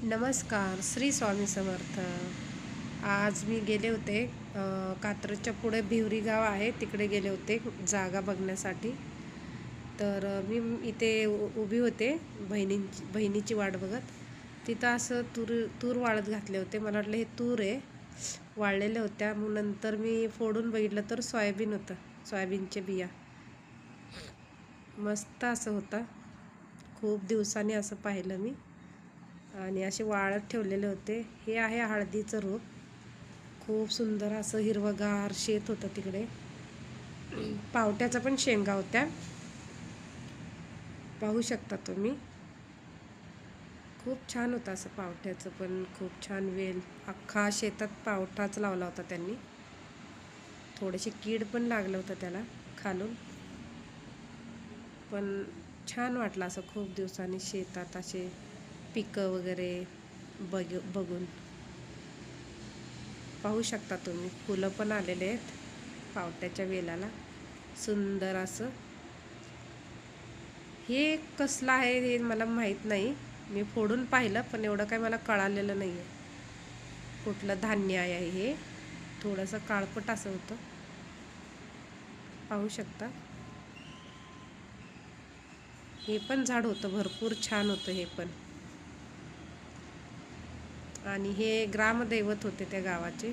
नमस्कार, श्री स्वामी समर्थ. आज मी गेले होते कात्रजच्या पुढे भिवरी गाव आहे, तिकडे गेले होते जागा बघण्यासाठी. तर मी इथे उभी होते बहिणीची वाट बघत. तिथं असं तूर वाळत घातले होते. मला वाटलं हे तूर आहे, वाळलेल्या होत्या. मग नंतर मी फोडून बघितलं तर सोयाबीन होतं, सोयाबीनच्या बिया. मस्त असं होता. खूप दिवसांनी असं पाहिलं मी. आणि असे वाळत ठेवलेले होते. हे आहे हळदीचं रोप. खूप सुंदर असं हिरवगार शेत होतं तिकडे. पावट्याचा पण शेंगा होत्या, पाहू शकता तुम्ही. खूप छान होतं असं पावट्याचं पण. खूप छान वेल अख्खा शेतात पावटाच लावला होता त्यांनी. थोडेसे कीड पण लागलं होतं त्याला खालून, पण छान वाटलं असं खूप दिवसांनी शेतात असे पिकं वगैरे बघून. पाहू शकता तुम्ही, फुलं पण आलेले आहेत पावट्याच्या वेलाला. सुंदर असं. हे कसलं आहे हे मला माहीत नाही. मी फोडून पाहिलं पण एवढं काही मला कळालेलं नाही आहे कुठलं धान्य आहे हे. थोडंसं काळपट असं होतं, पाहू शकता. हे पण झाड होतं, भरपूर छान होतं हे पण. आणि हे ग्रामदैवत होते त्या गावाचे.